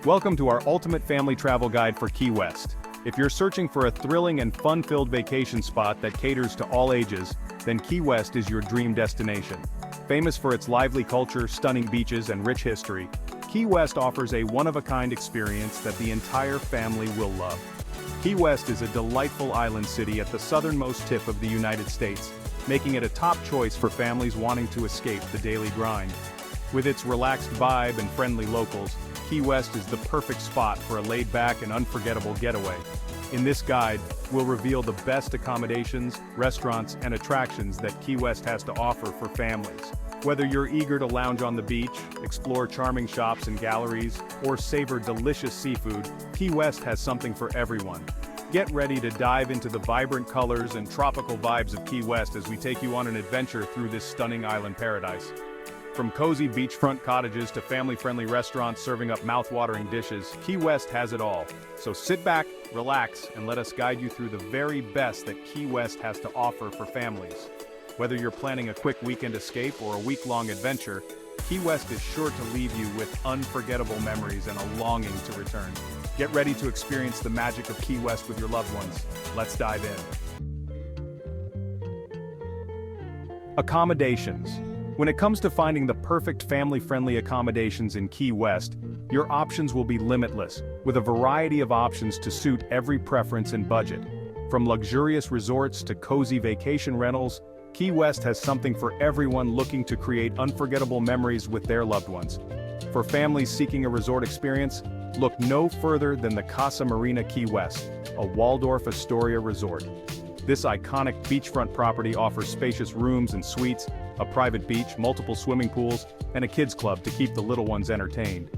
Welcome to our ultimate family travel guide for Key West. If you're searching for a thrilling and fun-filled vacation spot that caters to all ages, then Key West is your dream destination. Famous for its lively culture, stunning beaches, and rich history, Key West offers a one-of-a-kind experience that the entire family will love. Key West is a delightful island city at the southernmost tip of the United States, making it a top choice for families wanting to escape the daily grind. With its relaxed vibe and friendly locals, Key West is the perfect spot for a laid-back and unforgettable getaway. In this guide, we'll reveal the best accommodations, restaurants, and attractions that Key West has to offer for families. Whether you're eager to lounge on the beach, explore charming shops and galleries, or savor delicious seafood, Key West has something for everyone. Get ready to dive into the vibrant colors and tropical vibes of Key West as we take you on an adventure through this stunning island paradise. From cozy beachfront cottages to family-friendly restaurants serving up mouth-watering dishes, Key West has it all. So sit back, relax, and let us guide you through the very best that Key West has to offer for families. Whether you're planning a quick weekend escape or a week-long adventure, Key West is sure to leave you with unforgettable memories and a longing to return. Get ready to experience the magic of Key West with your loved ones. Let's dive in. Accommodations. When it comes to finding the perfect family-friendly accommodations in Key West, your options will be limitless, with a variety of options to suit every preference and budget. From luxurious resorts to cozy vacation rentals, Key West has something for everyone looking to create unforgettable memories with their loved ones. For families seeking a resort experience, look no further than the Casa Marina Key West, a Waldorf Astoria resort. This iconic beachfront property offers spacious rooms and suites, a private beach, multiple swimming pools, and a kids club to keep the little ones entertained.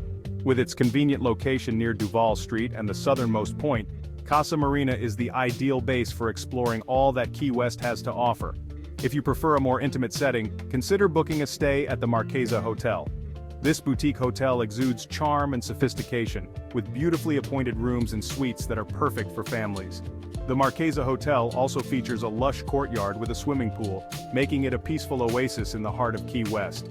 With its convenient location near Duval Street and the southernmost point, Casa Marina is the ideal base for exploring all that Key West has to offer. If you prefer a more intimate setting, consider booking a stay at the Marquesa Hotel. This boutique hotel exudes charm and sophistication, with beautifully appointed rooms and suites that are perfect for families. The Marquesa Hotel also features a lush courtyard with a swimming pool, making it a peaceful oasis in the heart of Key West.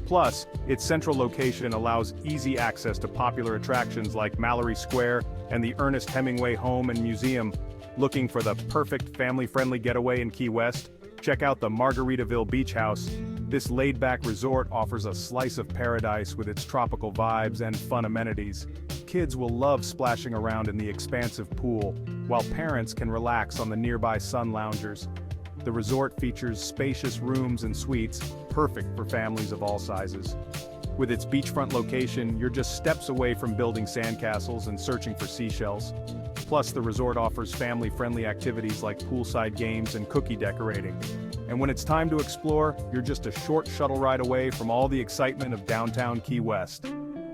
Plus, its central location allows easy access to popular attractions like Mallory Square and the Ernest Hemingway Home and Museum. Looking for the perfect family-friendly getaway in Key West? Check out the Margaritaville Beach House. This laid-back resort offers a slice of paradise with its tropical vibes and fun amenities. Kids will love splashing around in the expansive pool, while parents can relax on the nearby sun loungers. The resort features spacious rooms and suites, perfect for families of all sizes. With its beachfront location, you're just steps away from building sandcastles and searching for seashells. Plus, the resort offers family-friendly activities like poolside games and cookie decorating. And when it's time to explore, you're just a short shuttle ride away from all the excitement of downtown Key West.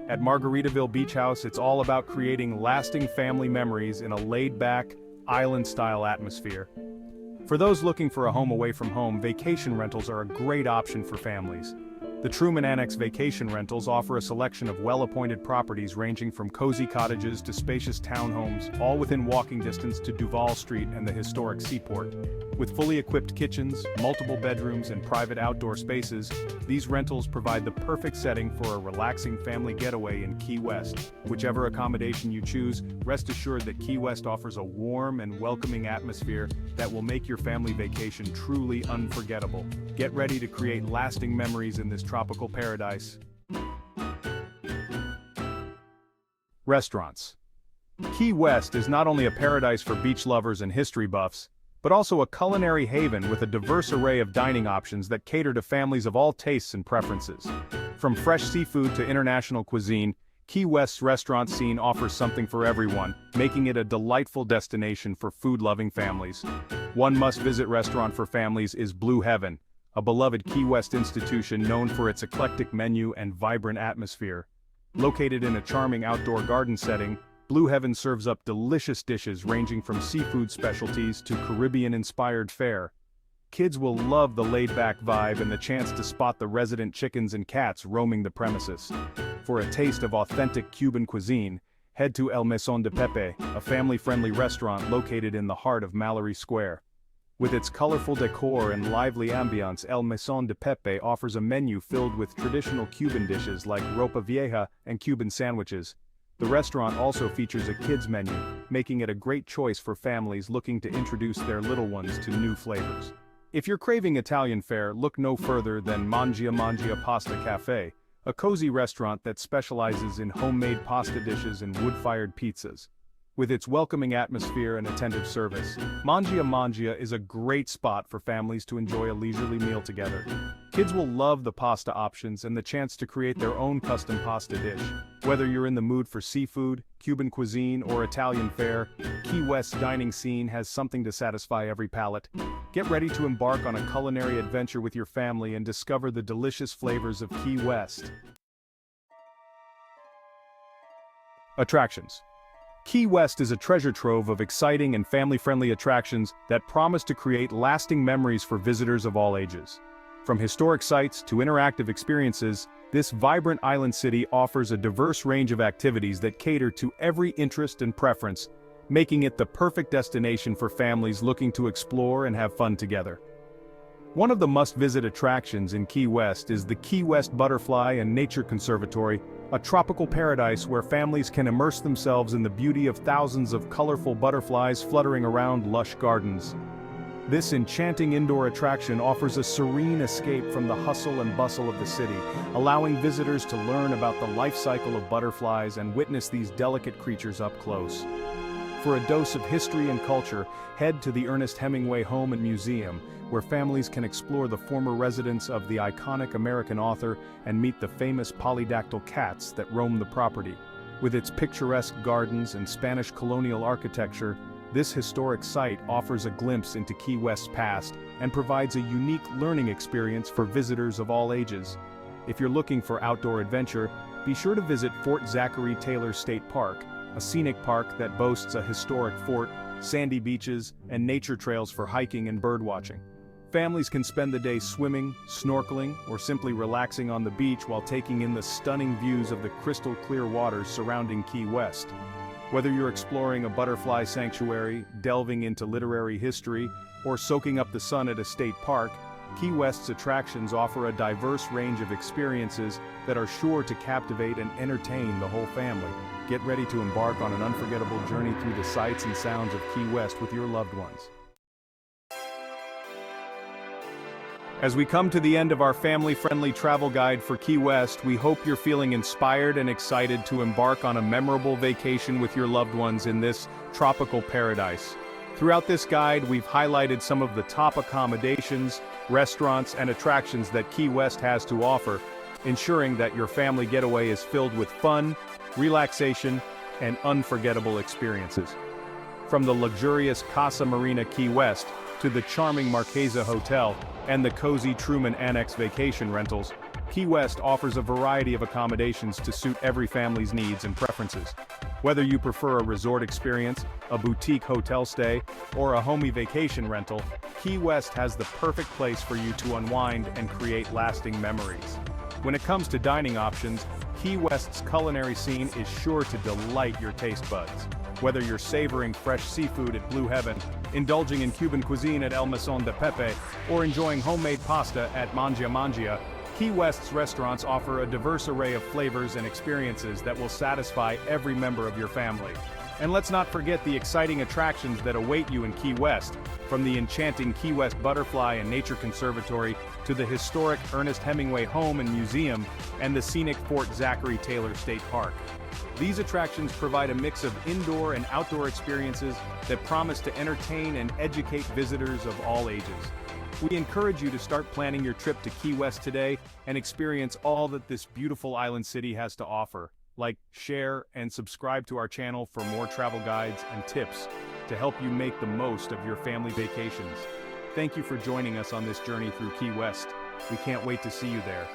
At Margaritaville Beach House, it's all about creating lasting family memories in a laid-back, island-style atmosphere. For those looking for a home away from home, vacation rentals are a great option for families. The Truman Annex Vacation Rentals offer a selection of well-appointed properties ranging from cozy cottages to spacious townhomes, all within walking distance to Duval Street and the historic seaport. With fully equipped kitchens, multiple bedrooms, and private outdoor spaces, these rentals provide the perfect setting for a relaxing family getaway in Key West. Whichever accommodation you choose, rest assured that Key West offers a warm and welcoming atmosphere that will make your family vacation truly unforgettable. Get ready to create lasting memories in this tropical paradise. Restaurants. Key West is not only a paradise for beach lovers and history buffs, but also a culinary haven with a diverse array of dining options that cater to families of all tastes and preferences. From fresh seafood to international cuisine, Key West's restaurant scene offers something for everyone, making it a delightful destination for food-loving families. One must-visit restaurant for families is Blue Heaven, a beloved Key West institution known for its eclectic menu and vibrant atmosphere. Located in a charming outdoor garden setting, Blue Heaven serves up delicious dishes ranging from seafood specialties to Caribbean-inspired fare. Kids will love the laid-back vibe and the chance to spot the resident chickens and cats roaming the premises. For a taste of authentic Cuban cuisine, head to El Mesón de Pepe, a family-friendly restaurant located in the heart of Mallory Square. With its colorful decor and lively ambiance, El Mesón de Pepe offers a menu filled with traditional Cuban dishes like ropa vieja and Cuban sandwiches. The restaurant also features a kids menu, making it a great choice for families looking to introduce their little ones to new flavors. If you're craving Italian fare, look no further than Mangia Pasta Cafe, a cozy restaurant that specializes in homemade pasta dishes and wood-fired pizzas. With its welcoming atmosphere and attentive service, Mangia is a great spot for families to enjoy a leisurely meal together. Kids will love the pasta options and the chance to create their own custom pasta dish. Whether you're in the mood for seafood, Cuban cuisine, or Italian fare, Key West's dining scene has something to satisfy every palate. Get ready to embark on a culinary adventure with your family and discover the delicious flavors of Key West. Attractions. Key West is a treasure trove of exciting and family-friendly attractions that promise to create lasting memories for visitors of all ages. From historic sites to interactive experiences, this vibrant island city offers a diverse range of activities that cater to every interest and preference, making it the perfect destination for families looking to explore and have fun together. One of the must-visit attractions in Key West is the Key West Butterfly and Nature Conservatory, a tropical paradise where families can immerse themselves in the beauty of thousands of colorful butterflies fluttering around lush gardens. This enchanting indoor attraction offers a serene escape from the hustle and bustle of the city, allowing visitors to learn about the life cycle of butterflies and witness these delicate creatures up close. For a dose of history and culture, head to the Ernest Hemingway Home and Museum, where families can explore the former residence of the iconic American author and meet the famous polydactyl cats that roam the property. With its picturesque gardens and Spanish colonial architecture, this historic site offers a glimpse into Key West's past and provides a unique learning experience for visitors of all ages. If you're looking for outdoor adventure, be sure to visit Fort Zachary Taylor State Park, a scenic park that boasts a historic fort, sandy beaches, and nature trails for hiking and birdwatching. Families can spend the day swimming, snorkeling, or simply relaxing on the beach while taking in the stunning views of the crystal-clear waters surrounding Key West. Whether you're exploring a butterfly sanctuary, delving into literary history, or soaking up the sun at a state park, Key West's attractions offer a diverse range of experiences that are sure to captivate and entertain the whole family. Get ready to embark on an unforgettable journey through the sights and sounds of Key West with your loved ones. As we come to the end of our family-friendly travel guide for Key West, we hope you're feeling inspired and excited to embark on a memorable vacation with your loved ones in this tropical paradise. Throughout this guide, we've highlighted some of the top accommodations, restaurants, and attractions that Key West has to offer, ensuring that your family getaway is filled with fun, relaxation, and unforgettable experiences. From the luxurious Casa Marina Key West to the charming Marquesa Hotel and the cozy Truman Annex vacation rentals, Key West offers a variety of accommodations to suit every family's needs and preferences. Whether you prefer a resort experience, a boutique hotel stay, or a homey vacation rental, Key West has the perfect place for you to unwind and create lasting memories. When it comes to dining options, Key West's culinary scene is sure to delight your taste buds. Whether you're savoring fresh seafood at Blue Heaven, indulging in Cuban cuisine at El Mesón de Pepe, or enjoying homemade pasta at Mangia, Key West's restaurants offer a diverse array of flavors and experiences that will satisfy every member of your family. And let's not forget the exciting attractions that await you in Key West, from the enchanting Key West Butterfly and Nature Conservatory to the historic Ernest Hemingway Home and Museum and the scenic Fort Zachary Taylor State Park. These attractions provide a mix of indoor and outdoor experiences that promise to entertain and educate visitors of all ages. We encourage you to start planning your trip to Key West today and experience all that this beautiful island city has to offer. Like, share, and subscribe to our channel for more travel guides and tips to help you make the most of your family vacations. Thank you for joining us on this journey through Key West. We can't wait to see you there.